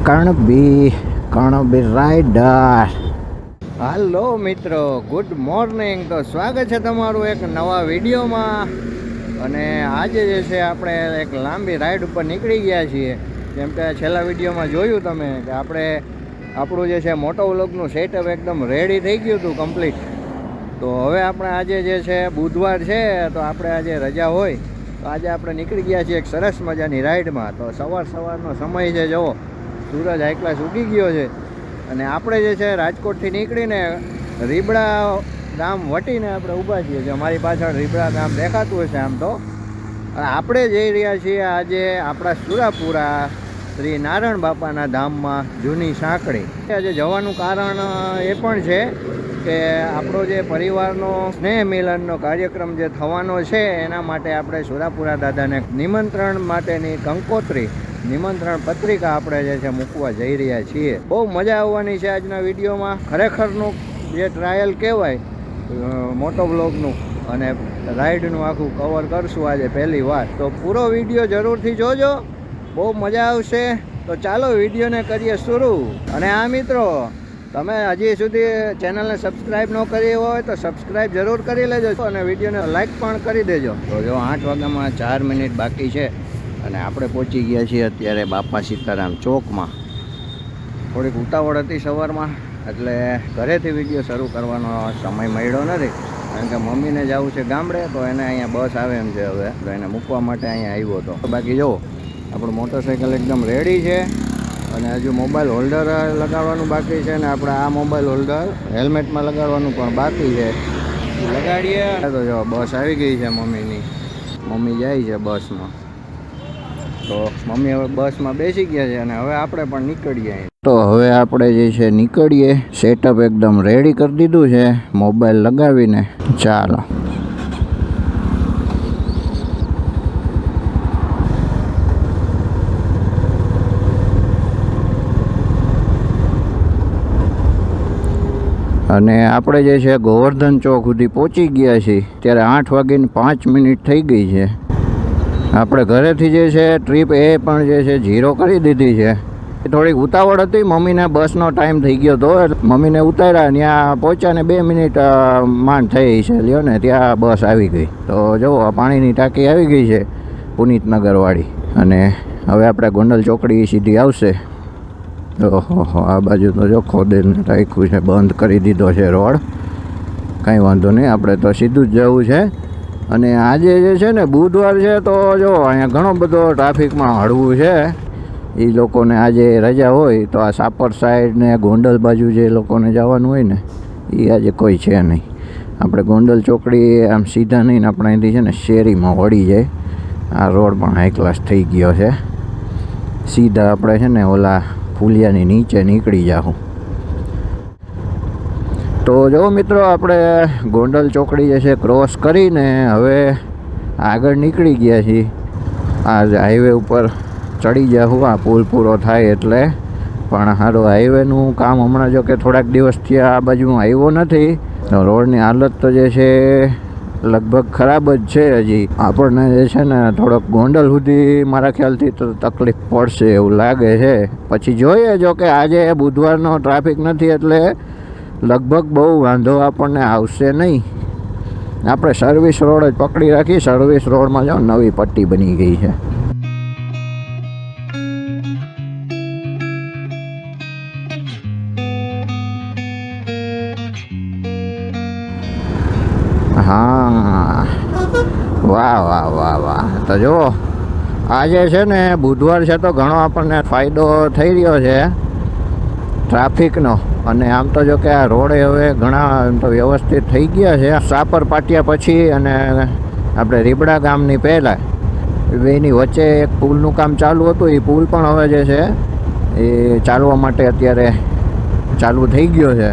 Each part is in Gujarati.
કણબી રાઈડર. હાલો મિત્રો, ગુડ મોર્નિંગ. તો સ્વાગત છે તમારું એક નવા વિડીયોમાં. અને આજે જે છે આપણે એક લાંબી રાઈડ ઉપર નીકળી ગયા છીએ. જેમ કે છેલ્લા વિડીયોમાં જોયું તમે કે આપણું જે છે મોટો વ્લોગનું સેટઅપ એકદમ રેડી થઈ ગયું હતું કમ્પ્લીટ. તો હવે આપણે આજે જે છે બુધવાર છે, તો આપણે આજે રજા હોય તો આજે આપણે નીકળી ગયા છીએ એક સરસ મજાની રાઈડમાં. તો સવારનો સમય છે, જુઓ સૂરજ હાઈ ક્લાસ ઉગી ગયો છે. અને આપણે જે છે રાજકોટથી નીકળીને રીબડા ગામ વટીને આપણે ઊભા છીએ. જે અમારી પાછળ રીબડા ગામ દેખાતું હશે આમ તો. આપણે જઈ રહ્યા છીએ આજે આપણા સુરાપુરા શ્રી નારાયણ બાપાના ધામમાં જૂની સાંકળી. આજે જવાનું કારણ એ પણ છે કે આપણો જે પરિવારનો સ્નેહ મિલનનો કાર્યક્રમ જે થવાનો છે એના માટે આપણે સુરાપુરા દાદાને નિમંત્રણ માટેની કંકોત્રી નિમંત્રણ પત્રિકા આપણે જે છે મૂકવા જઈ રહ્યા છીએ. બહુ મજા આવવાની છે આજના વિડીયોમાં. ખરેખરનું જે ટ્રાયલ કહેવાય મોટો વ્લોગનું અને રાઈડનું આખું કવર કરશું આજે પહેલી વાર. તો પૂરો વિડીયો જરૂરથી જોજો, બહુ મજા આવશે. તો ચાલો વિડીયોને કરીએ શરૂ. અને આ મિત્રો, તમે હજી સુધી ચેનલને સબસ્ક્રાઈબ ન કરી હોય તો સબસ્ક્રાઈબ જરૂર કરી લેજો અને વિડીયોને લાઈક પણ કરી દેજો. તો જો 8 વાગ્યામાં 4 મિનિટ બાકી છે અને આપણે પહોંચી ગયા છીએ અત્યારે બાપા સીતારામ ચોકમાં. થોડીક ઉતાવળ હતી સવારમાં, એટલે ઘરેથી વિડીયો શરૂ કરવાનો સમય મળ્યો નથી. કારણ કે મમ્મીને જવું છે ગામડે, તો એને અહીંયા બસ આવે એમ છે હવે, તો એને મૂકવા માટે અહીંયા આવ્યો હતો. બાકી જો આપણું મોટરસાઇકલ એકદમ રેડી છે અને હજુ મોબાઈલ હોલ્ડર લગાડવાનું બાકી છે. ને આપણે આ મોબાઈલ હોલ્ડર હેલ્મેટમાં લગાડવાનું પણ બાકી છે. લગાડીએ. તો જો બસ આવી ગઈ છે મમ્મીની. મમ્મી જાય છે બસમાં. તો મમ્મી હવે બસમાં બેસી ગયા છે અને હવે આપણે પણ નીકળીએ. તો હવે આપણે જે છે નીકળીએ. સેટઅપ એકદમ રેડી કરી દીધું છે મોબાઈલ લગાવીને. ચાલો. અને આપણે જે છે ગોવર્ધન ચોક સુધી પહોંચી ગયા છીએ. ત્યારે 8:05 થઈ ગઈ છે. આપણે ઘરેથી જે છે ટ્રીપ એ પણ જે છે 0 કરી દીધી છે. થોડીક ઉતાવળ હતી, મમ્મીને બસનો ટાઈમ થઈ ગયો હતો. મમ્મીને ઉતાર્યા, ત્યાં પહોંચ્યા ને 2 મિનિટ માંડ થઈ છે. લ્યો ને ત્યાં બસ આવી ગઈ. તો જુઓ પાણીની ટાંકી આવી ગઈ છે પુનિતનગરવાળી. અને હવે આપણે ગોંડલ ચોકડી સીધી આવશે. ઓહો, આ બાજુ તો જો ખોદેને રાખ્યું છે, બંધ કરી દીધો છે રોડ. કાંઈ વાંધો નહીં, આપણે તો સીધું જ જવું છે. અને આજે જે છે ને બુધવાર છે, તો જો અહીંયા ઘણો બધો ટ્રાફિકમાં હળવું છે. એ લોકોને આજે રજા હોય તો આ સાપર સાઈડ ને ગોંડલ બાજુ જે લોકોને જવાનું હોય ને, એ આજે કોઈ છે નહીં. આપણે ગોંડલ ચોકડી આમ સીધા નહીં, આપણે અહીંથી છે ને શેરીમાં વળી જાય. આ રોડ પણ હાઈ ક્લાસ થઈ ગયો છે. સીધા આપણે છે ને ઓલા ફુલિયાની નીચે નીકળી જાઉં. તો જો મિત્રો, આપણે ગોંડલ ચોકડી જે છે ક્રોસ કરીને હવે આગળ નીકળી ગયા છીએ. આ હાઈવે ઉપર ચડી જાઉં, આ પુલ પૂરો થાય એટલે. પણ સારું, હાઈવેનું કામ હમણાં જો કે થોડાક દિવસથી આ બાજુ આવ્યો નથી. તો રોડની હાલત તો જે છે લગભગ ખરાબ જ છે. હજી આપણને જે છે ને થોડોક ગોંડલ સુધી મારા ખ્યાલથી તો તકલીફ પડશે એવું લાગે છે. પછી જોઈએ, જો કે આજે બુધવારનો ટ્રાફિક નથી એટલે લગભગ બહુ વાંધો આપણને આવશે નહીં. આપણે સર્વિસ રોડ જ પકડી રાખી. સર્વિસ રોડમાં જો નવી પટ્ટી બની ગઈ છે. હા, વાહ વાહ વાહ વાહ. તો જુઓ, આજે છે ને બુધવાર છે તો ઘણો આપણને ફાયદો થઈ રહ્યો છે ટ્રાફિકનો. અને આમ તો જો કે આ રોડે હવે ઘણા એમ તો વ્યવસ્થિત થઈ ગયા છે. સાપર પાટિયા પછી અને આપણે રીબડા ગામની પહેલાં બેની વચ્ચે એક પુલનું કામ ચાલુ હતું. એ પુલ પણ હવે જે છે એ ચાલવા માટે અત્યારે ચાલુ થઈ ગયો છે.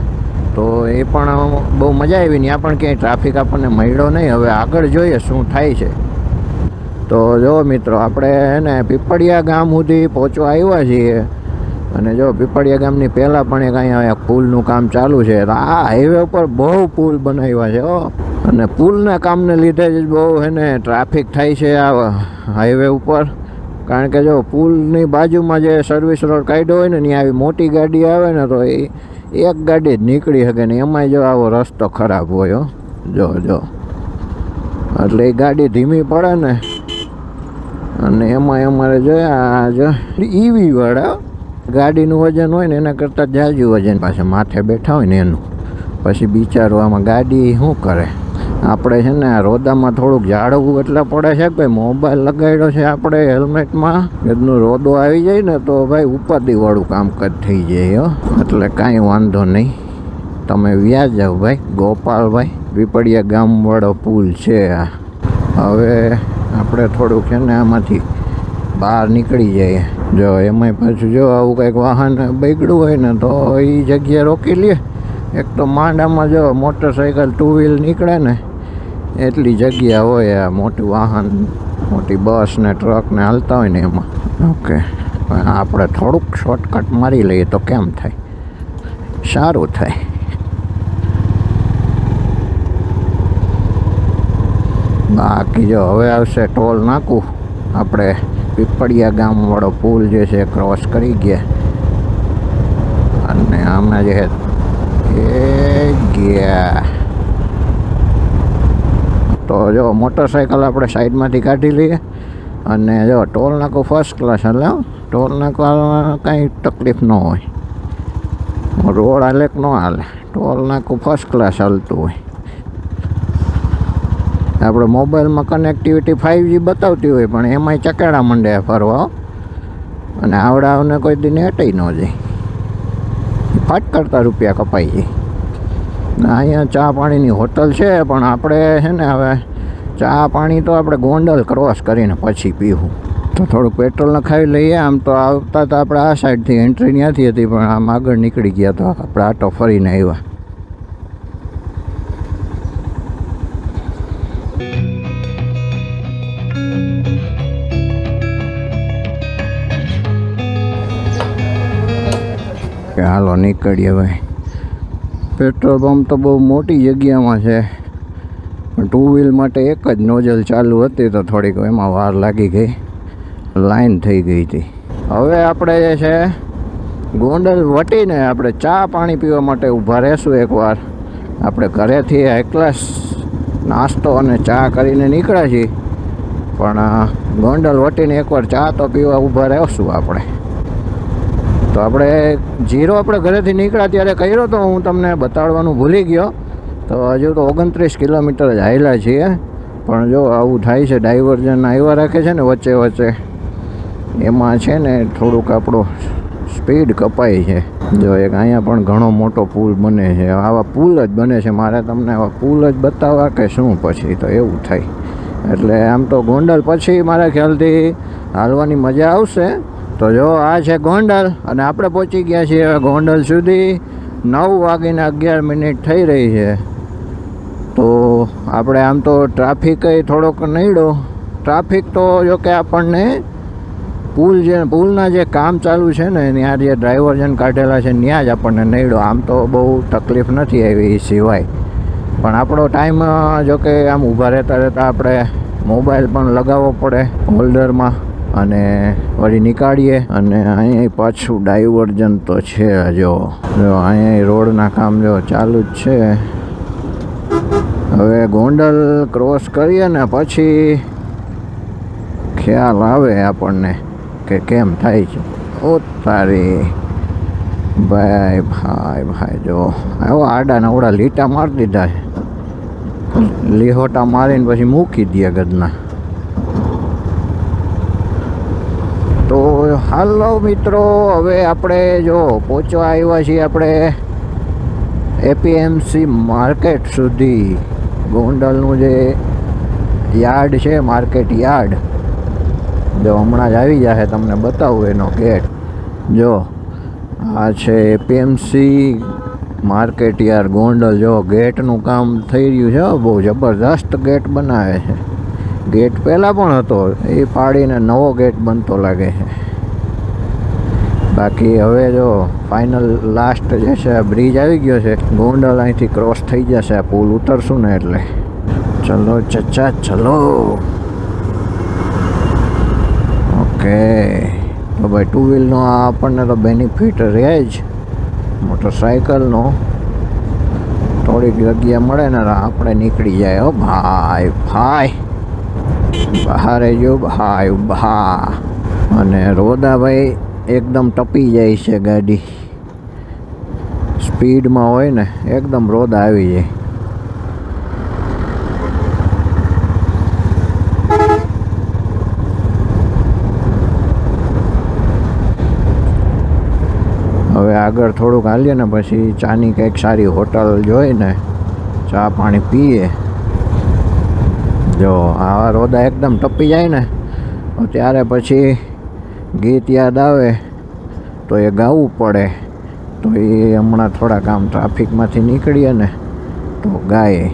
તો એ પણ બહુ મજા આવી. ત્યાં પણ ક્યાંય ટ્રાફિક આપણને મળ્યો નહીં. હવે આગળ જોઈએ શું થાય છે. તો જો મિત્રો, આપણે ને પીપળિયા ગામ સુધી પહોંચવા આવ્યા છીએ. અને જો પીપળિયા ગામની પહેલાં પણ એક અહીંયા પુલનું કામ ચાલુ છે. તો આ હાઈવે ઉપર બહુ પુલ બનાવ્યા છે. અને પુલના કામને લીધે જ બહુ એને ટ્રાફિક થાય છે આ હાઈવે ઉપર. કારણ કે જો પુલની બાજુમાં જે સર્વિસ રોડ કાઢ્યો હોય ને ત્યાં આવી મોટી ગાડી આવે ને તો એ એક ગાડી જ નીકળી શકે ને એમાંય જો આવો રસ્તો ખરાબ હોય હો. જો એટલે એ ગાડી ધીમી પડે ને અને એમાં અમારે જોયા જો ઈવી વાળા ગાડીનું વજન હોય ને એના કરતાં જાજુ વજન પાછા માથે બેઠા હોય ને એનું પછી બિચારો આમાં ગાડી શું કરે. આપણે છે ને આ રોદામાં થોડુંક જાળવવું એટલે પડે છે કે ભાઈ મોબાઈલ લગાડ્યો છે આપણે હેલ્મેટમાં એનું રોદો આવી જાય ને તો ભાઈ ઉપાધિવાળું કામકાજ થઈ જાય હો. એટલે કાંઈ વાંધો નહીં, તમે વ્યા જાઓ ભાઈ. ગોપાલભાઈ પીપળિયા ગામવાળો પુલ છે આ. હવે આપણે થોડુંક છે ને આમાંથી બહાર નીકળી જઈએ. જો એમાંય પાછું જો આવું કંઈક વાહન બગડ્યું હોય ને તો એ જગ્યાએ રોકી લે. એક તો માંડામાં જો મોટરસાઇકલ ટુ વ્હીલ નીકળે ને એટલી જગ્યા હોય આ મોટું વાહન મોટી બસ ને ટ્રક ને હાલતા હોય ને એમાં. ઓકે, આપણે થોડુંક શોર્ટકટ મારી લઈએ તો કેમ થાય, સારું થાય. બાકી જો હવે આવશે ટોલ નાકું. આપણે પીપળિયા ગામવાળો પુલ જે છે ક્રોસ કરી ગયા અને આમાં જે એ ગયા તો જો મોટરસાઇકલ આપણે સાઈડમાંથી કાઢી લઈએ અને જો ટોલ નાકું ફર્સ્ટ ક્લાસ એટલે ટોલ નાકું કાંઈ તકલીફ ન હોય. રોડ હાલે કે ન હાલે, ટોલ નાકું ફર્સ્ટ ક્લાસ હાલતું હોય. આપણે મોબાઈલમાં કનેક્ટિવિટી 5G બતાવતી હોય પણ એમાંય ચકેડા મંડે ફરવા અને આવડાવને કોઈ દી નેટય ન જાય. ફટ કરતા રૂપિયા કપાઈ જાય. અહીંયા ચા પાણીની હોટલ છે પણ આપણે છે ને હવે ચા પાણી તો આપણે ગોંડલ ક્રોસ કરીને પછી પીવું. તો થોડુંક પેટ્રોલ નખાવી લઈએ. આમ તો આવતા તો આપણે આ સાઈડથી એન્ટ્રી ત્યાંથી હતી પણ આમ આગળ નીકળી ગયા તો આપણે આટો ફરીને આવ્યા. કે હાલો નીકળીએ ભાઈ. પેટ્રોલ પંપ તો બહુ મોટી જગ્યામાં છે પણ ટુ વ્હીલ માટે એક જ નોઝલ ચાલુ હતી તો થોડીક એમાં વાર લાગી ગઈ, લાઈન થઈ ગઈ હતી. હવે આપણે જે છે ગોંડલ વટીને આપણે ચા પાણી પીવા માટે ઊભા રહેશું એકવાર. આપણે ઘરેથી એકલાસ નાસ્તો અને ચા કરીને નીકળ્યા છીએ પણ ગોંડલ વટીને એકવાર ચા તો પીવા ઊભા રહેશું આપણે. તો આપણે જીરો આપણે ઘરેથી નીકળ્યા ત્યારે કર્યો તો હું તમને બતાડવાનું ભૂલી ગયો. તો હજુ તો 29 કિલોમીટર જ હાલ્યા છીએ પણ જો આવું થાય છે. ડાયવર્ઝન આવ્યા રાખે છે ને વચ્ચે વચ્ચે એમાં છે ને થોડુંક આપણો સ્પીડ કપાય છે. જો એક અહીંયા પણ ઘણો મોટો પુલ બને છે. આવા પુલ જ બને છે. મારે તમને આવા પુલ જ બતાવવા કે શું પછી તો એવું થાય. એટલે આમ તો ગોંડલ પછી મારા ખ્યાલથી હાલવાની મજા આવશે. તો જો આ છે ગોંડલ અને આપણે પહોંચી ગયા છીએ ગોંડલ સુધી. 9:11 થઈ રહી છે. તો આપણે આમ તો ટ્રાફિક થોડોક નડ્યો. ટ્રાફિક તો જો કે આપણને પુલના જે કામ ચાલુ છે ને ત્યાં જે ડ્રાઈવર્જન કાઢેલા છે ત્યાં જ આપણને નડ્યો. આમ તો બહુ તકલીફ નથી આવી એ સિવાય. પણ આપણો ટાઈમ જો કે આમ ઊભા રહેતા રહેતા આપણે મોબાઈલ પણ લગાવવો પડે હોલ્ડરમાં અને વળી નીકાળીએ. અને અહીંયા પાછું ડાયવર્જન તો છે. જો અહીંયા રોડના કામ જો ચાલુ જ છે. હવે ગોંડલ ક્રોસ કરીએ ને પછી ખ્યાલ આવે આપણને કે કેમ થાય છે. ઓ તારી ભાઈ જો આવો આડા નવડા લીટા મારી દીધા છે. લીહોટા મારીને પછી મૂકી દે ગદના. તો હાલો મિત્રો, હવે આપણે જો પહોંચવા આવ્યા છીએ આપણે એપીએમસી માર્કેટ સુધી. ગોંડલનું જે યાર્ડ છે માર્કેટ યાર્ડ જો હમણાં જ આવી જશે. તમને બતાવું એનો ગેટ. જો આ છે એપીએમસી માર્કેટ યાર્ડ ગોંડલ. જો ગેટનું કામ થઈ રહ્યું છે. બહુ જબરદસ્ત ગેટ બનાવે છે. ગેટ પહેલાં પણ હતો એ પાડીને નવો ગેટ બનતો લાગે છે. બાકી હવે જો ફાઇનલ લાસ્ટ જે છે બ્રિજ આવી ગયો છે. ગોંડલ અહીંથી ક્રોસ થઈ જશે. આ પુલ ઉતરશું ને એટલે. ચલો ચચા ચલો. ઓકે, તો ભાઈ ટુ વ્હીલનો આપણને તો બેનિફિટ રહે જ. મોટરસાઇકલનો થોડીક જગ્યા મળે ને આપણે નીકળી જાય. હો ભાઈ ભાઈ, બહાર જો ભાઈ બહા. અને રોદા ભાઈ એકદમ ટપી જાય છે ગાડી, સ્પીડમાં હોય ને એકદમ રોદા આવી જાય. હવે આગળ થોડુંક હાલીએ ને પછી ચાની કંઈક સારી હોટલ જોઈને ચા પાણી પીએ. જો આવા રોદા એકદમ ટપી જાય ને ત્યારે પછી ગીત યાદ આવે તો એ ગાવું પડે. તો એ હમણાં થોડાક આમ ટ્રાફિકમાંથી નીકળીએ ને તો ગાય.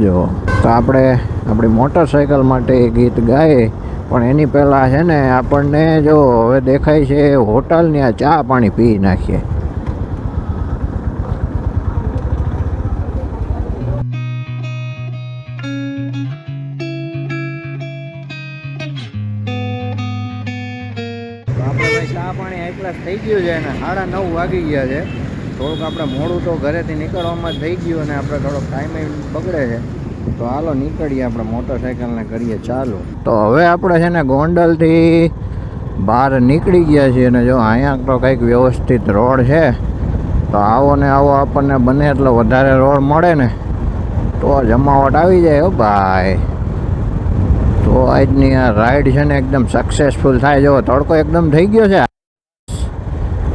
જો તો આપણે આપણી મોટરસાઇકલ માટે એ ગીત ગાય, પણ એની પહેલાં છે ને આપણને જો હવે દેખાય છે હોટલની આ ચા પાણી પી નાખીએ. ચા પાણી હાઈ ક્લાસ થઈ ગયું છે અને 9:30 વાગી ગયા છે. થોડુંક આપણે મોડું તો ઘરેથી નીકળવામાં થઈ ગયું અને આપણે થોડોક ટાઈમ બગડે છે. તો હાલો નીકળીએ, આપણે મોટરસાઇકલને કરીએ ચાલુ. તો હવે આપણે છે ને ગોંડલથી બહાર નીકળી ગયા છીએ અને જો અહીંયા તો કંઈક વ્યવસ્થિત રોડ છે. તો આવો ને આવો આપણને બને એટલો વધારે રોડ મળે ને તો જમાવટ આવી જાય. હો ભાઈ, તો આજની આ રાઈડ છે ને એકદમ સક્સેસફુલ થાય. જો તડકો એકદમ થઈ ગયો છે,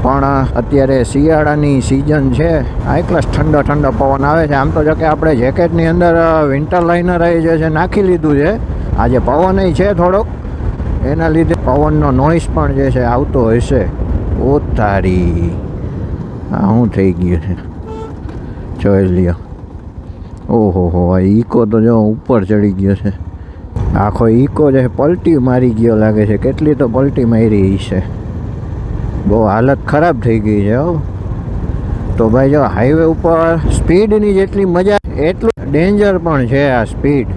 પણ અત્યારે શિયાળાની સિઝન છે. હાઈ ક્લાસ ઠંડો ઠંડો પવન આવે છે. આમ તો જો કે આપણે જેકેટની અંદર વિન્ટર લાઇનર જે છે નાખી લીધું છે. આજે પવન છે થોડોક, એના લીધે પવનનો નોઈસ પણ જે છે આવતો હશે. ઓ તારી, હા શું થઈ ગયું છે જોઈ લ્યો. ઓહો હો, ઈકો તો જો ઉપર ચડી ગયો છે. આખો ઈકો જે પલટી મારી ગયો લાગે છે. કેટલી તો પલટી મારી છે, બહુ હાલત ખરાબ થઈ ગઈ છે. હો તો ભાઈ જો હાઈવે ઉપર સ્પીડની જેટલી મજા એટલું ડેન્જર પણ છે આ સ્પીડ.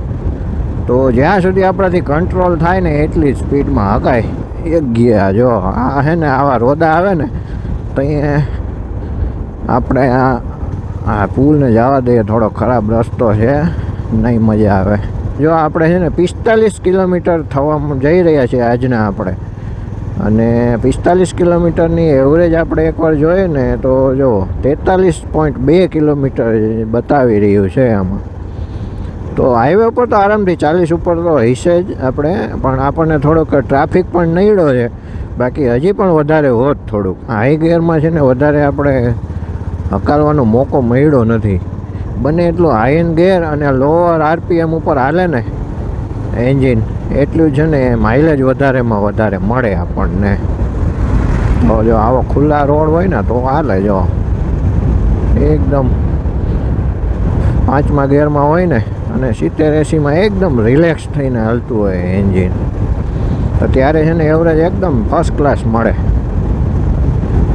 તો જ્યાં સુધી આપણાથી કંટ્રોલ થાય ને એટલી સ્પીડમાં હકાય. એક ગયા જો આ છે ને આવા રોદા આવે ને તો આપણે આ પુલને જવા દઈએ. થોડો ખરાબ રસ્તો છે, નહીં મજા આવે. જો આપણે છે ને 45 કિલોમીટર થવા જઈ રહ્યા છીએ આજના આપણે, અને 45 કિલોમીટરની એવરેજ આપણે એકવાર જોઈએ ને તો જો 43.2 કિલોમીટર બતાવી રહ્યું છે આમાં. તો હાઈવે ઉપર તો આરામથી 40 ઉપર તો હશે જ આપણે, પણ આપણને થોડોક ટ્રાફિક પણ નડ્યો છે. બાકી હજી પણ વધારે હોત થોડુંક. હાઈ ગિયરમાં છે ને વધારે આપણે હકાલવાનો મોકો મળ્યો નથી. બને એટલું હાઈ એન્ડ ગિયર અને લોઅર આરપીએમ ઉપર હાલે ને એન્જિન, એટલું છે ને માઇલેજ વધારેમાં વધારે મળે આપણને. તો જો આવો ખુલ્લા રોડ હોય ને તો હાલે. જો એકદમ 5મા ગિયરમાં હોય ને અને 70-80માં એકદમ રિલેક્સ થઈને હાલતું હોય એન્જિન, તો ત્યારે છે ને એવરેજ એકદમ ફર્સ્ટ ક્લાસ મળે.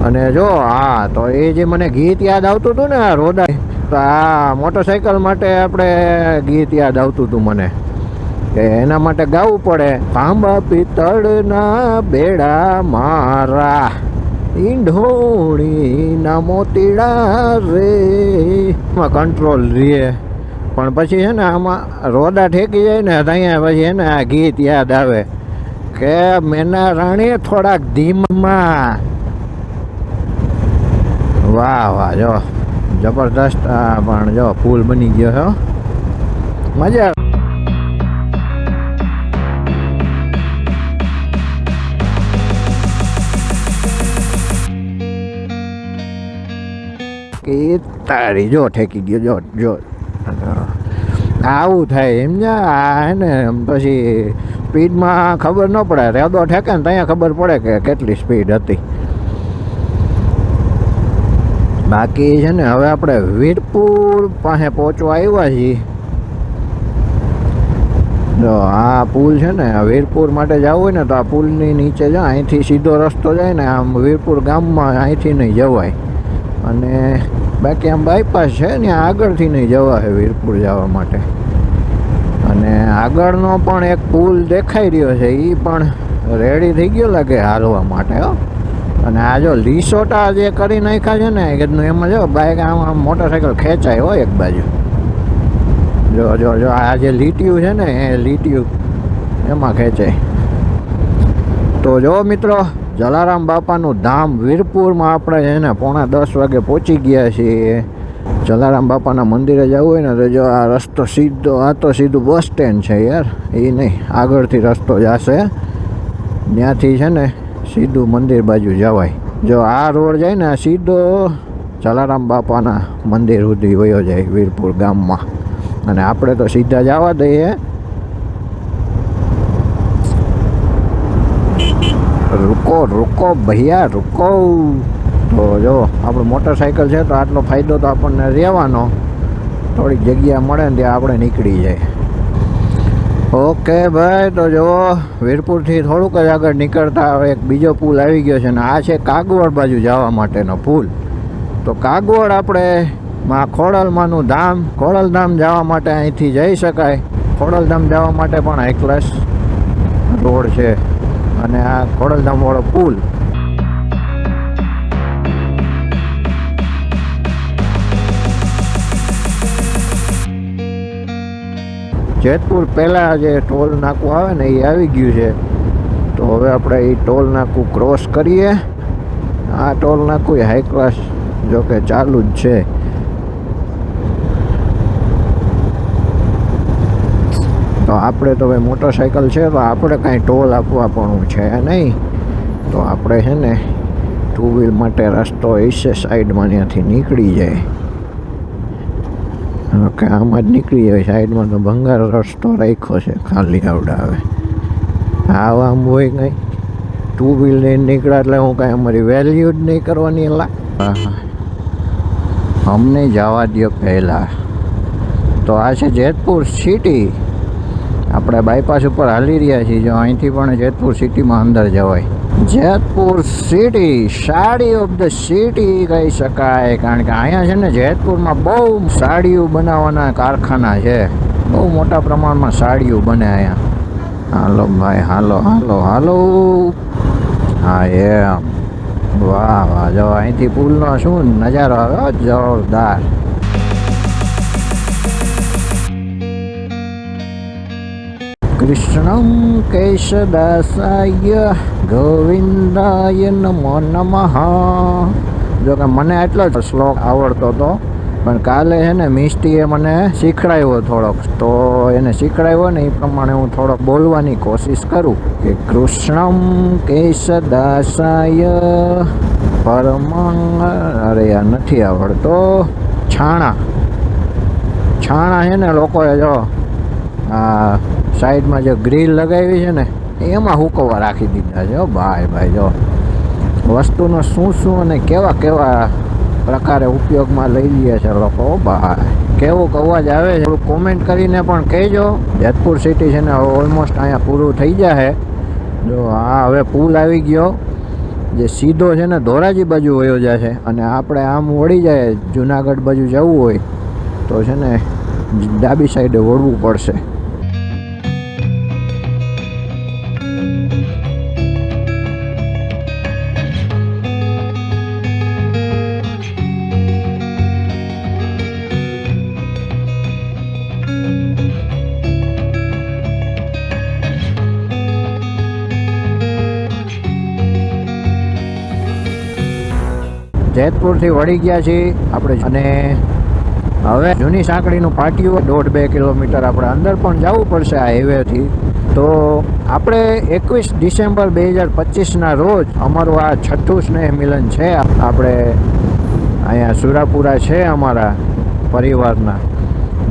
અને જો હા, તો એ જે મને ગીત યાદ આવતું હતું ને આ રોદા, તો આ મોટરસાઇકલ માટે આપણે ગીત યાદ આવતું હતું મને, કે એના માટે ગાવું પડે. તાંબા પિત્તળના બેડા મારા, ઈંઢોણીના મોતીડા રે, એમાં કંટ્રોલ રહે. પણ પછી છે ને આમાં રોદા ઠેકી જાય ને ત્યાં પછી એને આ ગીત યાદ આવે કે મેના રાણી થોડાક ધીમમાં. વાહ વાહ, જો જબરદસ્ત. પણ જો પુલ બની ગયો છે, મજા. કે તારી જો ઠેકી ગયો. જો જો આવું થાય એમ ને. આ હે ને પછી સ્પીડમાં ખબર ન પડે, રેદો ઠેકે ને ત્યાં ખબર પડે કે કેટલી સ્પીડ હતી. બાકી છે ને હવે આપણે વીરપુર પાસે પહોંચવા આવ્યા છીએ. જો આ પુલ છે ને, વીરપુર માટે જવું હોય ને તો આ પુલની નીચે જાય. અહીંથી સીધો રસ્તો જાય ને આમ વીરપુર ગામમાં, અહીંથી નહીં જવાય. અને બાકી આમ બાયપાસ છે ને આગળથી નહીં જવાય વીરપુર જવા માટે. અને આગળનો પણ એક પુલ દેખાઈ રહ્યો છે, એ પણ રેડી થઈ ગયો લાગે હાલવા માટે હો. અને આ જો લીસોટા જે કરી નાખ્યા છે ને કીધું એમાં જો બાઇક આમ મોટરસાઇકલ ખેંચાય હોય એક બાજુ. જો જો જો આ જે લીટીયું છે ને એ લીટીયું એમાં ખેંચાય. તો જો મિત્રો જલારામ બાપાનું ધામ વીરપુરમાં આપણે છે ને 9:45 વાગે પહોંચી ગયા છીએ. જલારામ બાપાના મંદિરે જવું હોય ને તો જો આ રસ્તો સીધો, આ તો સીધું બસ સ્ટેન્ડ છે યાર, એ નહીં આગળથી રસ્તો જશે, ત્યાંથી છે ને સીધું મંદિર બાજુ જવાય. જો આ રોડ જાય ને સીધો જલારામ બાપાના મંદિર સુધી વયો જાય વીરપુર ગામમાં. અને આપણે તો સીધા જવા દઈએ. રૂકો રૂકો ભૈયા રૂકો. તો જો આપણું મોટરસાઇકલ છે તો આટલો ફાયદો તો આપણને રહેવાનો, થોડીક જગ્યા મળે ને ત્યાં આપણે નીકળી જાય. ઓકે ભાઈ, તો જો વીરપુરથી થોડુંક જ આગળ નીકળતા હવે એક બીજો પુલ આવી ગયો છે ને આ છે કાગવડ બાજુ જવા માટેનો પુલ. તો કાગવડ આપણે ખોડલમાંનું ધામ, ખોડલધામ જવા માટે અહીંથી જઈ શકાય. ખોડલધામ જવા માટે પણ એકલાસ રોડ છે અને આ ખોડલધામવાળો પુલ. જેતપુર પહેલાં જે ટોલ નાકું આવે ને એ આવી ગયું છે. તો હવે આપણે એ ટોલ નાકું ક્રોસ કરીએ. આ ટોલ નાકું હાઈ ક્લાસ જો કે ચાલુ જ છે. તો આપણે તો ભાઈ મોટરસાઇકલ છે તો આપણે કાંઈ ટોલ આપવા પણ છે નહીં. તો આપણે છે ને 2 વ્હીલ માટે રસ્તો હશે સાઈડમાં, ત્યાંથી નીકળી જાય. ઓકે, આમાં જ નીકળી જાય. સાઈડમાં તો ભંગાર રસ્તો રાખ્યો છે ખાલી આવડાવે. આવા આમ હોય કંઈ 2 વ્હીલ લઈને નીકળ્યા એટલે હું કાંઈ અમારી વેલ્યુ જ નહીં કરવાની. અમને જવા દો પહેલાં. તો આ છે જેતપુર સિટી. આપણે બાયપાસ ઉપર હાલી રહ્યા છીએ. જો અહીંથી પણ જેતપુર સિટીમાં અંદર જવાય. Jetpur city sari of the city કહી શકાય, કારણ કે અહીંયા છે ને જેતપુરમાં બહુ સાડીઓ બનાવવાના કારખાના છે. બહુ મોટા પ્રમાણમાં સાડીઓ બને અહીંયા. હાલો ભાઈ, હાલો હાલો હાલો. હા એમ, વાહ વાહ. જો અહીંથી પુલનો શું નજારો આવે, જોરદાર. કૃષ્ણં કેશદાસાય ગોવિંદાય નમો નમઃ. જો કે મને એટલો જ શ્લોક આવડતો હતો, પણ કાલે છે ને મિષ્ટીએ મને શીખડાવ્યો થોડોક. તો એને શીખડાવ્યો ને એ પ્રમાણે હું થોડોક બોલવાની કોશિશ કરું કે કૃષ્ણં કેશદાસાય પરમં. અરે યાર નથી આવડતો. છાણા છે ને લોકોએ જો આ સાઈડમાં જે ગ્રીલ લગાવી છે ને એમાં હુકવવા રાખી દીધા છે ભાઈ. ભાઈ જો વસ્તુનો શું શું અને કેવા કેવા પ્રકારે ઉપયોગમાં લઈ લઈએ છે લોકો ભાઈ. કેવો અવાજ આવે છે થોડું કોમેન્ટ કરીને પણ કહેજો. જેતપુર સિટી છે ને ઓલમોસ્ટ અહીંયા પૂરું થઈ જશે. જો આ હવે પુલ આવી ગયો જે સીધો છે ને ધોરાજી બાજુ વયો જશે. અને આપણે આમ વળી જાય જુનાગઢ બાજુ જવું હોય તો છે ને ડાબી સાઈડે વળવું પડશે. જેતપુરથી વળી ગયા છીએ આપણે. અને હવે જૂની સાંકળીનું પાટિયું 1.5-2 કિલોમીટર આપણે અંદર પણ જવું પડશે આ હાઈવેથી. તો આપણે 21 ડિસેમ્બર 2025ના રોજ અમારું આ 6થું સ્નેહ મિલન છે. આપણે અહીંયા સુરાપુરા છે અમારા પરિવારના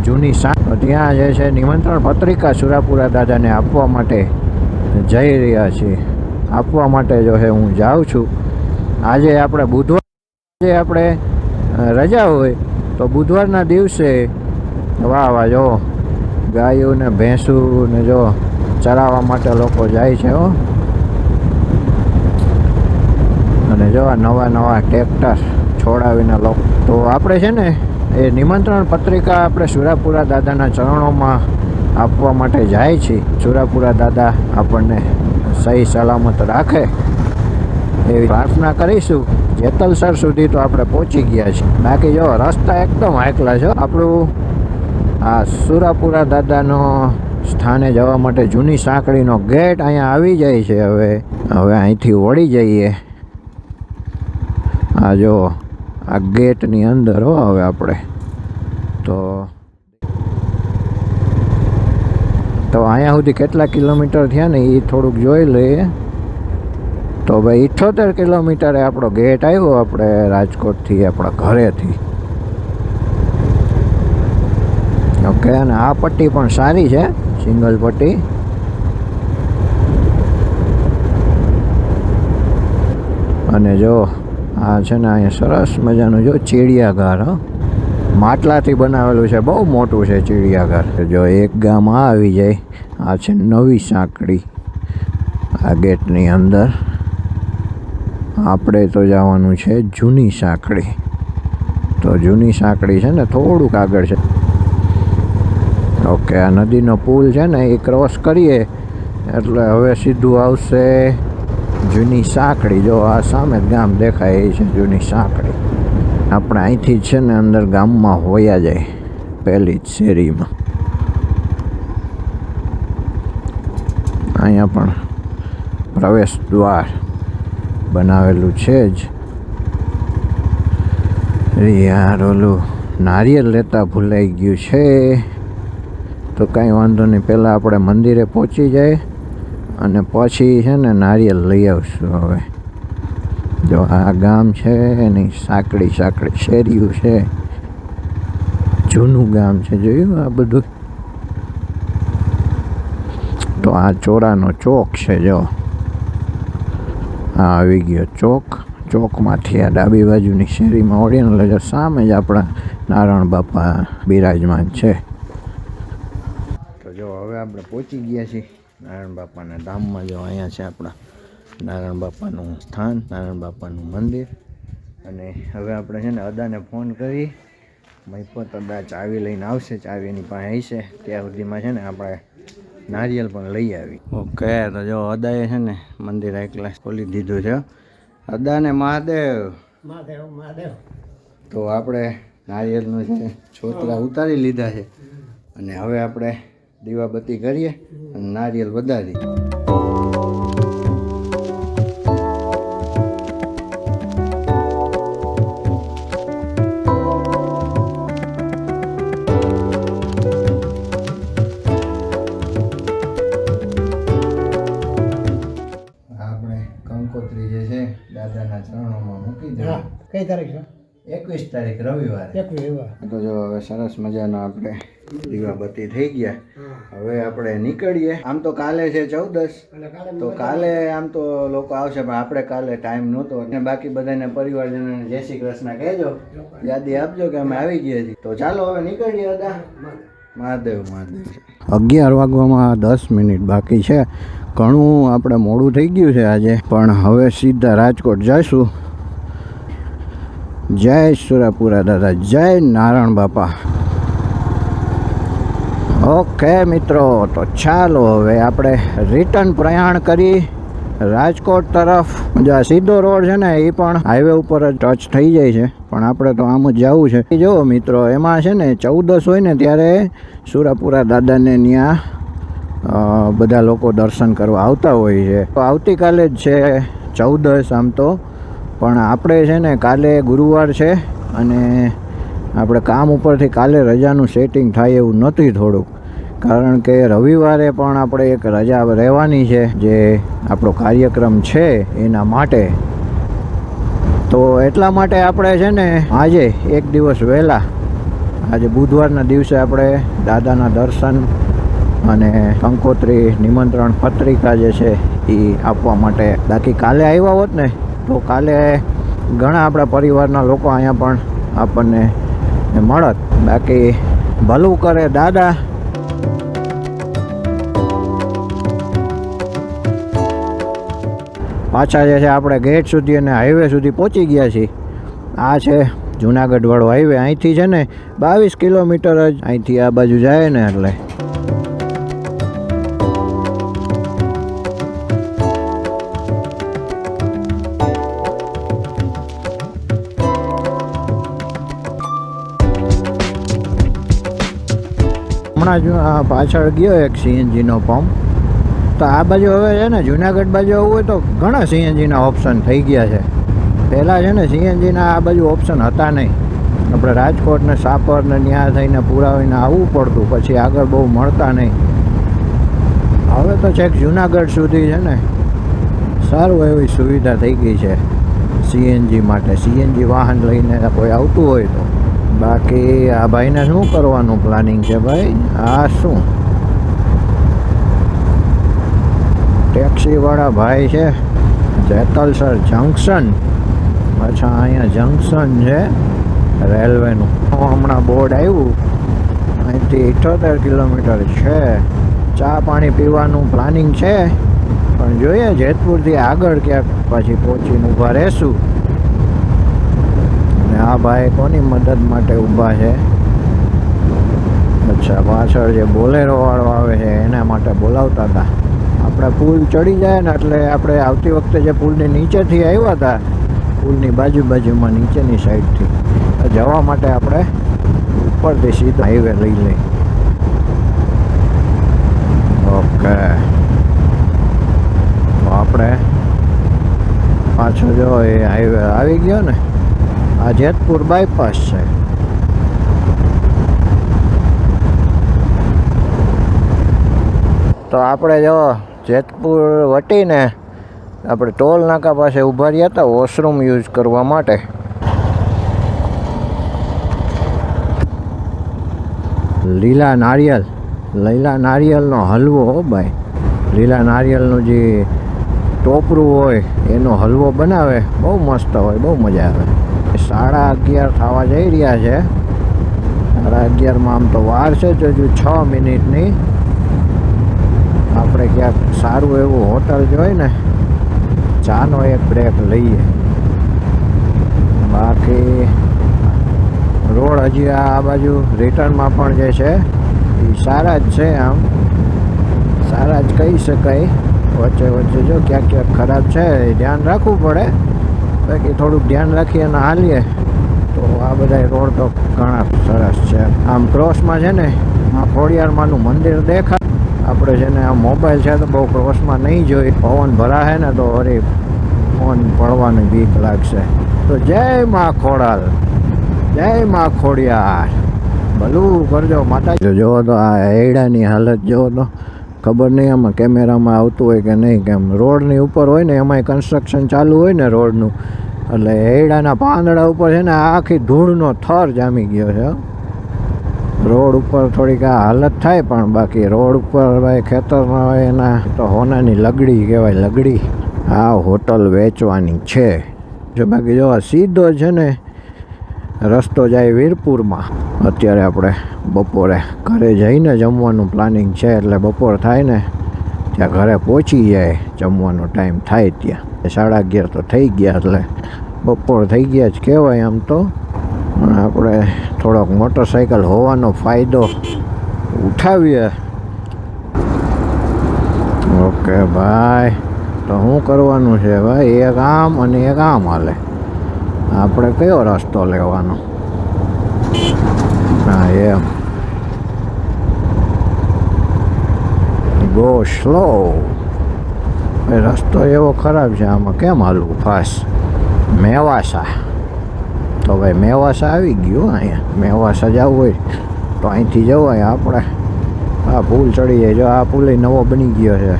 જૂની ત્યાં જે છે નિમંત્રણ પત્રિકા સુરાપુરા દાદાને આપવા માટે જઈ રહ્યા છીએ. આપવા માટે જો છે હું જાઉં છું. આજે આપણે બુધવાર આપણે રજા હોય તો બુધવારના દિવસે વાહ વાહ જો ગાયો ને ભેંસું ને જો ચરાવવા માટે લોકો જાય છે હો. અને જો નવા ટ્રેક્ટર છોડાવીને લોકો. તો આપણે છે ને એ નિમંત્રણ પત્રિકા આપણે સુરાપુરા દાદાના ચરણોમાં આપવા માટે જાય છે. સુરાપુરા દાદા આપણને સહી સલામત રાખે એવી પ્રાર્થના કરીશું. જેતલસર સુધી તો આપણે પહોંચી ગયા છીએ. બાકી જો રસ્તા એકદમ હાકલા છે. આપણું આ સુરાપુરા દાદાનો સ્થાને જવા માટે જૂની સાંકળીનો ગેટ અહીંયા આવી જાય છે. હવે અહીંથી વળી જઈએ. આ જો આ ગેટની અંદર હો. હવે આપણે તો અહીંયા સુધી કેટલા કિલોમીટર થયા ને એ થોડુંક જોઈ લઈએ. તો ભાઈ 78 કિલોમીટરે આપણો ગેટ આવ્યો આપણે રાજકોટથી, આપણા ઘરેથી. ઓકે, અને આ પટ્ટી પણ સારી છે, સિંગલ પટ્ટી. અને જો આ છે ને અહીંયા સરસ મજાનું જો ચિડિયાઘર, માટલાથી બનાવેલું છે, બહુ મોટું છે ચિડિયાઘર. જો એક ગામ આવી જાય. આ છે નવી સાંકળી. આ ગેટની અંદર આપણે તો જવાનું છે જૂની સાંકળી. તો જૂની સાંકળી છે ને થોડુંક આગળ છે. ઓકે, આ નદીનો પુલ છે ને એ ક્રોસ કરીએ એટલે હવે સીધું આવશે જૂની સાંકળી. જો આ સામે ગામ દેખાય એ છે જૂની સાંકળી. આપણે અહીંથી છે ને અંદર ગામમાં હોયા જાય પહેલી જ શેરીમાં. અહીંયા પણ પ્રવેશ દ્વાર બનાવેલું છે જ. યાર ઓલું નારિયેળ લેતા ભૂલાઈ ગયું છે. તો કાંઈ વાંધો નહીં, પહેલાં આપણે મંદિરે પહોંચી જાય અને પછી છે ને નારિયેળ લઈ આવશું. હવે જો આ ગામ છે એની સાંકળી શેરીઓ છે, જૂનું ગામ છે. જોયું આ બધું. તો આ ચોરાનો ચોક છે. જો આ આવી ગયો ચોક. ચોકમાંથી આ ડાબી બાજુની શેરીમાં વળીને એટલે સામે જ આપણા નારાયણ બાપા બિરાજમાન છે. તો જો હવે આપણે પહોંચી ગયા છીએ નારાયણ બાપાના ધામમાં. જો અહીંયા છે આપણા નારાયણ બાપાનું સ્થાન, નારાયણ બાપાનું મંદિર. અને હવે આપણે છે ને અદાને ફોન કરી, મહિપત અદા ચાવી લઈને આવશે. ચાવી એની પાસે હશે. ત્યાં સુધીમાં છે ને આપણે નારિયેળ પણ લઈ આવી. ઓકે, તો જો અદાએ છે ને મંદિર એકલા ખોલી દીધું છે. અદાને મહાદેવ. તો આપણે નારિયેળનું છે છોતરા ઉતારી લીધા છે અને હવે આપણે દીવાબત્તી કરીએ અને નારિયેળ વધારી. કંકોત્રી જે છે દાદાના ચરણોમાં મૂકી દે. કઈ તારીખ છે? 21 તારીખ રવિવારે. તો જો હવે સરસ મજાનો આપણે દીવાબત્તી થઈ ગયા. હવે આપણે નીકળીએ. આમ તો કાલે છે 14, તો કાલે આમ તો લોકો આવશે, પણ આપણે કાલે ટાઈમ નહોતો. અને બાકી બધાને પરિવારજનોને જય શ્રી કૃષ્ણ કહેજો, યાદી આપજો કે અમે આવી ગયા છીએ. તો ચાલો હવે નીકળીએ. અદા મહાદેવ. 11 વાગવામાં 10 મિનિટ બાકી છે. ઘણું આપણે મોડું થઈ ગયું છે આજે, પણ હવે સીધા રાજકોટ જઈશું. જય સુરાપુરા દાદા, જય નારાયણ બાપા. ઓકે મિત્રો, તો ચાલો હવે આપણે રિટર્ન પ્રયાણ કરી રાજકોટ તરફ. જો આ સીધો રોડ છે ને એ પણ હાઈવે ઉપર જ ટચ થઈ જાય છે, પણ આપણે તો આમ જ જવું છે. જો મિત્રો, એમાં છે ને 14 હોય ને ત્યારે સુરાપુરા દાદાને ત્યાં બધા લોકો દર્શન કરવા આવતા હોય છે. તો આવતીકાલે જ છે 14 આમ તો, પણ આપણે છે ને કાલે ગુરુવાર છે અને આપણે કામ ઉપરથી કાલે રજાનું સેટિંગ થાય એવું નથી થોડુંક, કારણ કે રવિવારે પણ આપણે એક રજા રહેવાની છે જે આપણો કાર્યક્રમ છે એના માટે. તો એટલા માટે આપણે છે ને આજે એક દિવસ વહેલા, આજે બુધવારના દિવસે આપણે દાદાના દર્શન અને કંકોત્રી નિમંત્રણ પત્રિકા જે છે એ આપવા માટે. બાકી કાલે આવ્યા હોત ને તો કાલે ઘણા આપણા પરિવારના લોકો અહીંયા પણ આપણને મળત. બાકી ભલું કરે દાદા. પાછા જે છે આપણે ગેટ સુધી અને હાઈવે સુધી પહોંચી ગયા છીએ. આ છે જુનાગઢવાળો હાઈવે. અહીંથી છે ને 22 કિલોમીટર જ અહીંથી આ બાજુ જાય ને એટલે. હમણાં જ પાછળ ગયો એક સીએનજીનો પંપ. તો આ બાજુ હવે છે ને જુનાગઢ બાજુ આવવું હોય તો ઘણા સીએનજીના ઓપ્શન થઈ ગયા છે. પહેલાં છે ને સીએનજીના આ બાજુ ઓપ્શન હતા નહીં. આપણે રાજકોટ ને સાપર ને ત્યાં થઈને પુરાવીને આવવું પડતું, પછી આગળ બહુ મળતા નહીં. હવે તો છેક જુનાગઢ સુધી છે ને સારું એવી સુવિધા થઈ ગઈ છે સીએનજી માટે. સીએનજી વાહન લઈને કોઈ આવતું હોય તો. બાકી આ ભાઈને શું કરવાનું પ્લાનિંગ છે ભાઈ? આ શું ટેક્સીવાળા ભાઈ છે, જેતલસર જંકશન. અચ્છા, અહીંયા જંકશન છે રેલવેનું. હમણાં બોર્ડ આવ્યું, અહીંથી 78 કિલોમીટર છે. ચા પાણી પીવાનું પ્લાનિંગ છે, પણ જોઈએ જેતપુરથી આગળ ક્યાંક પછી પહોંચીને ઊભા રહેશું. અને આ ભાઈ કોની મદદ માટે ઊભા છે? અચ્છા, પાછળ જે બોલેરો વાળો આવે છે એના માટે બોલાવતા હતા. આપણે પુલ ચડી જાય ને એટલે આપણે આવતી વખતે જે પુલની નીચેથી આવ્યા હતા, પુલની બાજુમાં નીચેની સાઈડથી જવા માટે આપણે ઉપરથી સીધો હાઈવે લઈ લઈ. ઓકે, તો આપણે પાછો જો એ હાઈવે આવી ગયો ને. આ જેતપુર બાયપાસ છે. તો આપણે જો જેતપુર વટીને આપણે ટોલ નાકા પાસે ઊભા રહ્યા હતા વોશરૂમ યુઝ કરવા માટે. લીલા નારિયેળનો હલવો હો ભાઈ. લીલા નારિયેળનું જે ટોપરું હોય એનો હલવો બનાવે, બહુ મસ્ત હોય, બહુ મજા આવે. 11:30 થવા જઈ રહ્યા છે. 11:30માં આમ તો વાર છે જ હજુ 6 મિનિટની. આપણે ક્યાંક સારું એવું હોટલ જોઈ ને ચાનો એક બ્રેક લઈએ. બાકી રોડ હજી આ બાજુ રિટર્નમાં પણ જે છે એ સારા જ છે. આમ સારા જ કહી શકાય. વચ્ચે જો ક્યાંક ખરાબ છે એ ધ્યાન રાખવું પડે. બાકી થોડુંક ધ્યાન રાખીએ અને હાલીએ તો આ બધા રોડ તો ઘણા સરસ છે. આમ ક્રોસમાં છે ને આ ખોડિયારમાંનું મંદિર દેખાય. આપણે છે ને આ મોબાઈલ છે તો બહુ ક્રોસમાં નહીં જોઈ. પવન ભરાશે ને તો વળી ફોન પડવાની બીક લાગશે. તો જય મા ખોડાલ, જય મા ખોડિયાર. ભલું કરજો માતા. જો તો આ એડાની હાલત જો તો ખબર નહીં આમાં કેમેરામાં આવતું હોય કે નહીં. કેમ રોડની ઉપર હોય ને એમાંય કન્સ્ટ્રક્શન ચાલુ હોય ને રોડનું, એટલે એડાના પાંદડા ઉપર છે ને આખી ધૂળનો થર જામી ગયો છે. રોડ ઉપર થોડીક આ હાલત થાય, પણ બાકી રોડ ઉપર ભાઈ ખેતરમાં હોય એના તો હોનાની લગડી કહેવાય, લગડી. આ હોટલ વેચવાની છે. જો બાકી જો સીધો છે ને રસ્તો જાય વીરપુરમાં. અત્યારે આપણે બપોરે ઘરે જઈને જમવાનું પ્લાનિંગ છે, એટલે બપોર થાય ને ત્યાં ઘરે પહોંચી જાય જમવાનો ટાઈમ થાય ત્યાં. 11:30 તો થઈ ગયા, એટલે બપોર થઈ ગયા જ કહેવાય આમ તો. પણ આપણે થોડોક મોટરસાઇકલ હોવાનો ફાયદો ઉઠાવીએ. ઓકે ભાઈ, તો શું કરવાનું છે ભાઈ? એક આમ અને એક આમ હાલે. આપણે કયો રસ્તો લેવાનો? હા, એમ ગો સ્લો. રસ્તો એવો ખરાબ છે, આમાં કેમ હાલવું ફાસ્ટ? મેવાસા તો ભાઈ મેવાસા આવી ગયું. અહીંયા મેવાસા જવું હોય તો અહીંથી જવાય. આપણે આ પુલ ચડી જાય. જો આ પુલ નવો બની ગયો છે.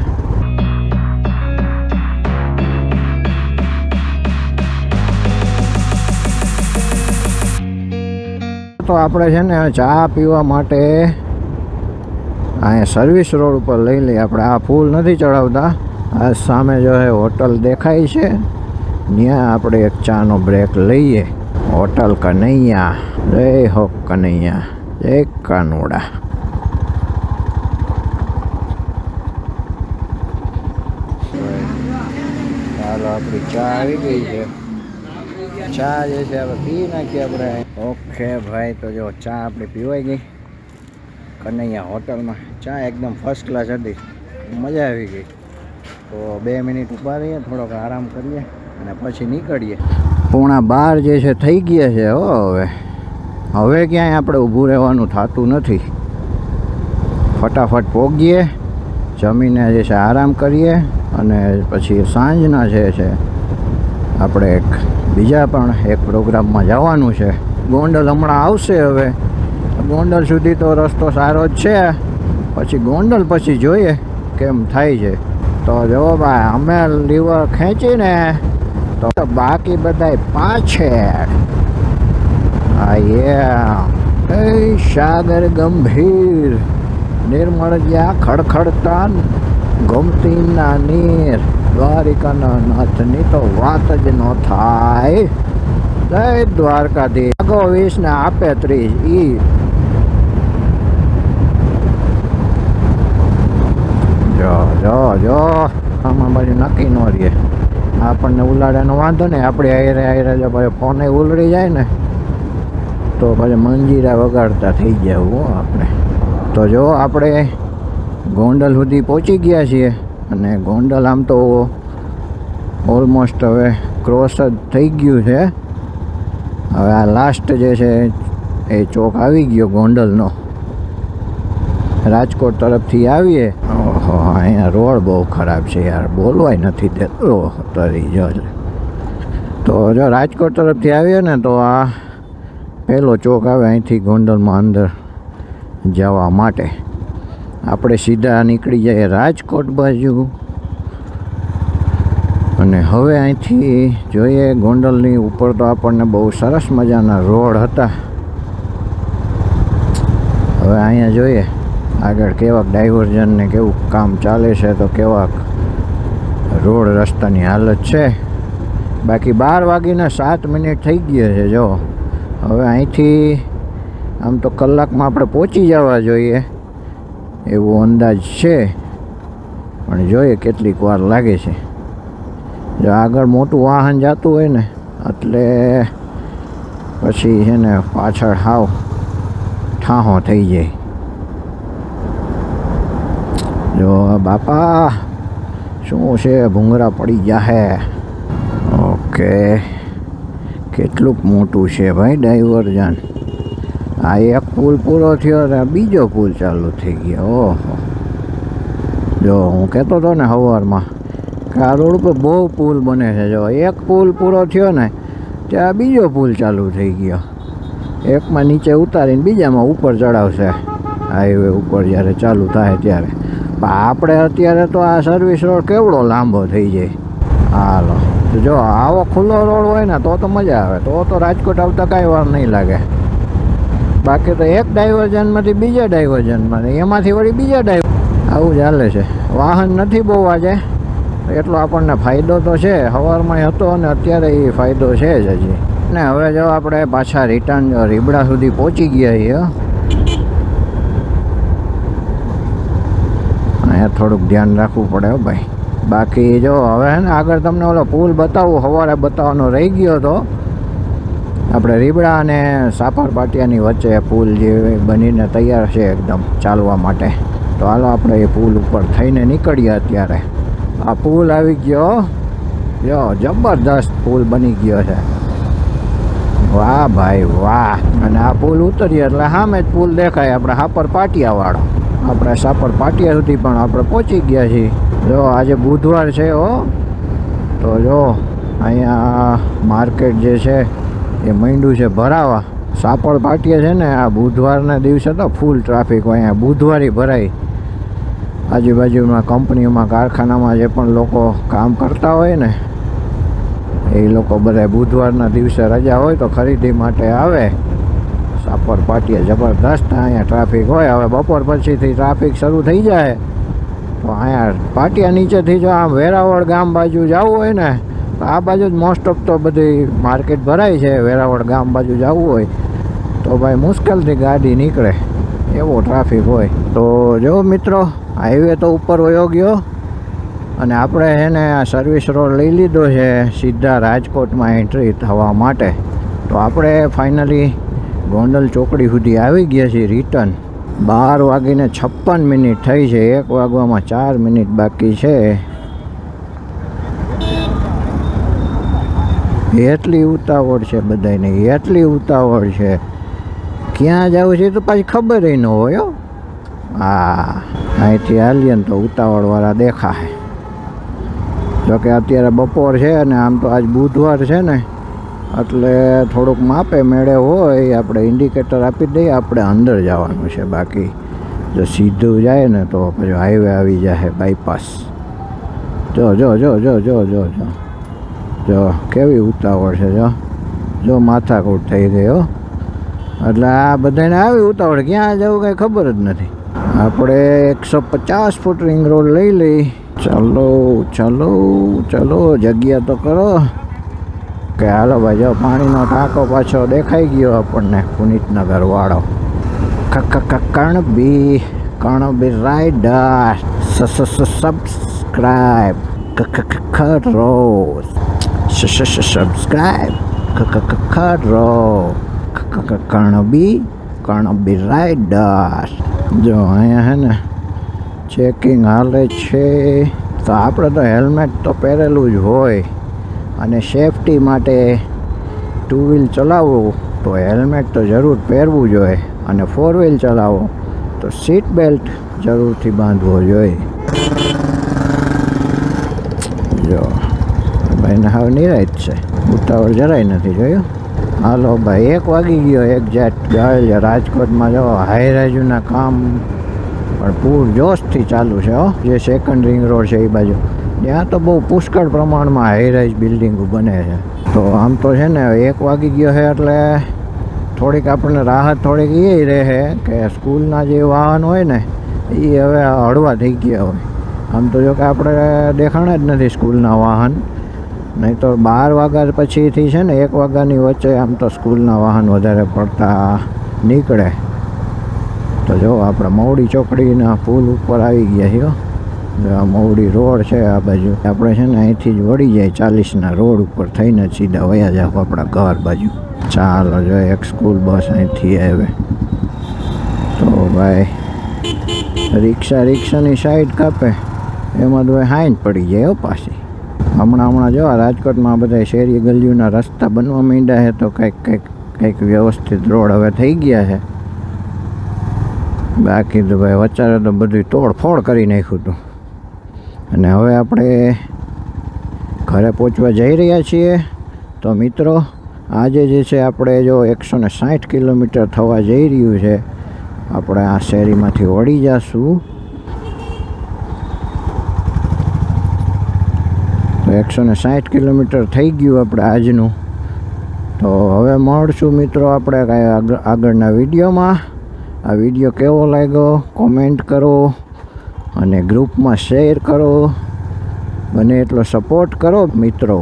તો આપણે છે ને ચા પીવા માટે અહીંયા સર્વિસ રોડ ઉપર લઈ લઈએ. આપણે આ પુલ નથી ચડાવતા. આ સામે જો છે હોટલ દેખાય છે, ત્યાં આપણે એક ચાનો બ્રેક લઈએ. હોટલ કનૈયા, જય હો કનૈયા, જય કાનુડા. ચાલો, આપણી ચા આવી ગઈ છે. ચા જે છે આપણે પી નાખીએ આપણે. ઓકે ભાઈ, તો જો ચા આપણી પીવાઈ ગઈ કનૈયા હોટલમાં. ચા એકદમ ફર્સ્ટ ક્લાસ હતી, મજા આવી ગઈ. તો 2 મિનિટ ઊભા રહીએ, થોડોક આરામ કરીએ અને પછી નીકળીએ. 11:15 જે છે થઈ ગયા છે. હવે ક્યાંય આપણે ઊભું રહેવાનું થતું નથી. ફટાફટ પહોંચીએ, જમીને જે છે આરામ કરીએ અને પછી સાંજના જે છે આપણે બીજા પણ એક પ્રોગ્રામમાં જવાનું છે. ગોંડલ હમણાં આવશે. હવે ગોંડલ સુધી તો રસ્તો સારો જ છે, પછી ગોંડલ પછી જોઈએ કેમ થાય છે. તો જો ભાઈ અમે લીવર ખેંચીને તો બાકી બધાય પાછળ. સાગર ગંભીર નિર્મળ જ્યાં ખડખડતા ગોમતીના નીર, દ્વારિકાના નાથની તો વાત જ ન થાય. જય દ્વારકાથી. આગો 20 ને આપે 30. ઈ જો આમાં બાજુ નક્કી ન રહીએ. આપણને ઉલાડવાનો વાંધો ને, આપણે આયરે જો પછી ફોને ઉલડી જાય ને તો પછી મંજીરા વગાડતા થઈ જાય હો આપણે. તો જો આપણે ગોંડલ સુધી પહોંચી ગયા છીએ અને ગોંડલ આમ તો ઓલમોસ્ટ હવે ક્રોસ જ થઈ ગયું છે. હવે આ લાસ્ટ જે છે એ ચોક આવી ગયો ગોંડલનો. રાજકોટ તરફથી આવીએ. ઓહો, અહીંયા રોડ બહુ ખરાબ છે યાર, બોલવાય નથી દેતો તરી જો. તો જો રાજકોટ તરફથી આવીએ ને તો આ પહેલો ચોક આવે અહીંથી ગોંડલમાં અંદર જવા માટે. આપણે સીધા નીકળી જઈએ રાજકોટ બાજુ. અને હવે અહીંથી જોઈએ ગોંડલની ઉપર તો આપણને બહુ સરસ મજાના રોડ હતા. હવે અહીંયા જોઈએ આગળ કેવાક ડાયવર્ઝન ને કેવું કામ ચાલે છે, તો કેવાક રોડ રસ્તાની હાલત છે. બાકી 12:07 થઈ ગયા છે. જો હવે અહીંથી આમ તો કલાકમાં આપણે પહોંચી જવા જોઈએ એવો અંદાજ છે, પણ જોઈએ કેટલીક વાર લાગે છે. જો આગળ મોટું વાહન જતું હોય ને એટલે પછી છે ને પાછળ હાવ ઠાહો થઈ જાય. જો બાપા શું છે, ભૂંગરા પડી જાહે. ઓકે, કેટલુંક મોટું છે ભાઈ ડાયવર્ઝન. આ એક પુલ પૂરો થયો ને બીજો પુલ ચાલુ થઈ ગયો. ઓહો, જો હું કહેતો હતો ને સવારમાં કે આ રોડ ઉપર બહુ પુલ બને છે. જો એક પુલ પૂરો થયો ને ત્યાં બીજો પુલ ચાલુ થઈ ગયો. એકમાં નીચે ઉતારીને બીજામાં ઉપર ચડાવશે હાઈવે ઉપર જ્યારે ચાલુ થાય ત્યારે. આપણે અત્યારે તો આ સર્વિસ રોડ કેવડો લાંબો થઈ જાય. હાલો, જો આવો ખુલ્લો રોડ હોય ને તો મજા આવે. તો રાજકોટ આવતા કાંઈ વાર નહીં લાગે. બાકી તો એક ડાયવર્ઝનમાંથી બીજા ડાયવર્ઝનમાં, એમાંથી વળી બીજા આવું ચાલે છે. વાહન નથી બહુ આજે, એટલો આપણને ફાયદો તો છે. સવારમાં હતો અને અત્યારે એ ફાયદો છે જ હજી. ને હવે જો આપણે પાછા રિટર્ન રીબડા સુધી પહોંચી ગયા છીએ. અહીંયા થોડુંક ધ્યાન રાખવું પડે હો ભાઈ. બાકી જો હવે હે ને આગળ તમને ઓલો પુલ બતાવું, સવારે બતાવવાનો રહી ગયો હતો. આપણે રીબડા અને સાપર પાટિયાની વચ્ચે પુલ જે બનીને તૈયાર છે એકદમ ચાલવા માટે. તો હાલો આપણે એ પુલ ઉપર થઈને નીકળીએ અત્યારે. આ પુલ આવી ગયો, જો જબરદસ્ત પુલ બની ગયો છે. વાહ ભાઈ વાહ. અને આ પુલ ઉતરીએ એટલે સામે જ પુલ દેખાય આપણે સાપર પાટિયાવાળો. આપણે સાપર પાટિયા સુધી પણ આપણે પહોંચી ગયા છીએ. જો આજે બુધવાર છે હો, તો જો અહીંયા માર્કેટ જે છે એ માંડ્યું છે ભરાવા. સાપર પાટિયા છે ને આ બુધવારના દિવસે તો ફૂલ ટ્રાફિક હોય. અહીંયા બુધવારે ભરાય. આજુબાજુમાં કંપનીઓમાં કારખાનામાં જે પણ લોકો કામ કરતા હોય ને એ લોકો બધા બુધવારના દિવસે રજા હોય તો ખરીદી માટે આવે. સાપર પાટિયા જબરદસ્ત અહીંયા ટ્રાફિક હોય. હવે બપોર પછીથી ટ્રાફિક શરૂ થઈ જાય તો અહીંયા પાટિયા નીચેથી જો આમ વેરાવળ ગામ બાજુ જવું હોય ને તો આ બાજુ જ મોસ્ટ ઓફ તો બધી માર્કેટ ભરાય છે. વેરાવળ ગામ બાજુ જવું હોય તો ભાઈ મુશ્કેલથી ગાડી નીકળે એવો ટ્રાફિક હોય. તો જો મિત્રો હાઈવે તો ઉપર વયો ગયો અને આપણે એને આ સર્વિસ રોડ લઈ લીધો છે સીધા રાજકોટમાં એન્ટ્રી થવા માટે. તો આપણે ફાઇનલી ગોંડલ ચોકડી સુધી આવી ગયા છીએ રિટર્ન. 12:56 થઈ છે. 1 વાગવામાં 4 મિનિટ બાકી છે. એટલી ઉતાવળ છે બધાને, એટલી ઉતાવળ છે. ક્યાં જવું છે તો પાછી ખબર ન હોય. હા, અહીંથી હાલીએ ને તો ઉતાવળવાળા દેખાય. જોકે અત્યારે બપોર છે અને આમ તો આજ બુધવાર છે ને, એટલે થોડુંક માપે મેળે હોય આપણે ઇન્ડિકેટર આપી દઈએ. આપણે અંદર જવાનું છે, બાકી જો સીધું જાય ને તો પછી હાઈવે આવી જાય, બાયપાસ. જો જો જો જો જો જો જો જો કેવી ઉતાવળ છે. જો માથાકૂટ થઈ ગઈ હો. એટલે આ બધાને આવી ઉતાવળ, ક્યાં જવું કંઈ ખબર જ નથી. આપણે 150 ફૂટ રિંગ રોડ લઈ લઈ. ચાલો ચાલો ચાલો, જગ્યા તો કરો કે હાલો ભાઈ. જો પાણીનો ટાંકો પાછો દેખાઈ ગયો આપણને, પુનિતનગર વાળો. કણબી રાઇડર સબસ્ક્રાઇબ કરો, સબસ્ક્રાઇબ કરો. કણબી રાઇડર. જો અહીંયા હે ને ચેકિંગ હાલે છે, તો આપણે તો હેલ્મેટ તો પહેરેલું જ હોય. અને સેફટી માટે ટુ વ્હીલ ચલાવવું તો હેલ્મેટ તો જરૂર પહેરવું જોઈએ, અને ફોર વ્હીલ ચલાવો તો સીટ બેલ્ટ જરૂરથી બાંધવો જોઈએ. જો ભાઈને હવે નિરાંત છે, ઉતાવળ જરાય નથી. જોયું? હાલો ભાઈ, 1 વાગી ગયો એક્ઝેક્ટ. જાય રાજકોટમાં જો હાઈરાઈઝના કામ પણ પૂરજોશથી ચાલુ છે હો. જે સેકન્ડ રિંગ રોડ છે એ બાજુ, ત્યાં તો બહુ પુષ્કળ પ્રમાણમાં હાઈરાઈઝ બિલ્ડિંગો બને છે. તો આમ તો છે ને 1 વાગી ગયો છે એટલે થોડીક આપણને રાહત થોડીક એ રહે કે સ્કૂલના જે વાહન હોય ને એ હવે હળવા થઈ ગયા હોય. આમ તો જો કે આપણે દેખાણા જ નથી સ્કૂલના વાહન, નહીં તો 12 વાગ્યા પછીથી છે ને 1 વાગ્યાની વચ્ચે આમ તો સ્કૂલના વાહન વધારે પડતા નીકળે. તો જો આપણે મવડી ચોકડીના પુલ ઉપર આવી ગયા છીએ. આ મવડી રોડ છે આ બાજુ. આપણે છે ને અહીંથી જ વળી જાય 40ના રોડ ઉપર થઈને સીધા વયા જાવ આપણા ઘર બાજુ. ચાલો જો એક સ્કૂલ બસ અહીંથી આવે. તો ભાઈ રિક્ષાની સાઈડ કાપે એમાં તો હાઈન પડી જાય હો પાછી. હમણાં જો રાજકોટમાં બધા શેરી ગલીઓના રસ્તા બનવા માંડ્યા છે, તો કંઈક વ્યવસ્થિત રોડ હવે થઈ ગયા છે. બાકી તો ભાઈ વચારે તો બધું તોડફોડ કરી નાખ્યું હતું. અને હવે આપણે ઘરે પહોંચવા જઈ રહ્યા છીએ. તો મિત્રો આજે જે છે આપણે જો 160 કિલોમીટર થવા જઈ રહ્યું છે. આપણે આ શેરીમાંથી વળી જઈશું. તો 160 કિલોમીટર થઈ ગયું આપણે આજનું. તો હવે મળશું મિત્રો આપણે કાંઈ આગળના વિડીયોમાં. આ વિડીયો કેવો લાગ્યો કોમેન્ટ કરો, અને ગ્રુપમાં શેર કરો, બને એટલો સપોર્ટ કરો મિત્રો.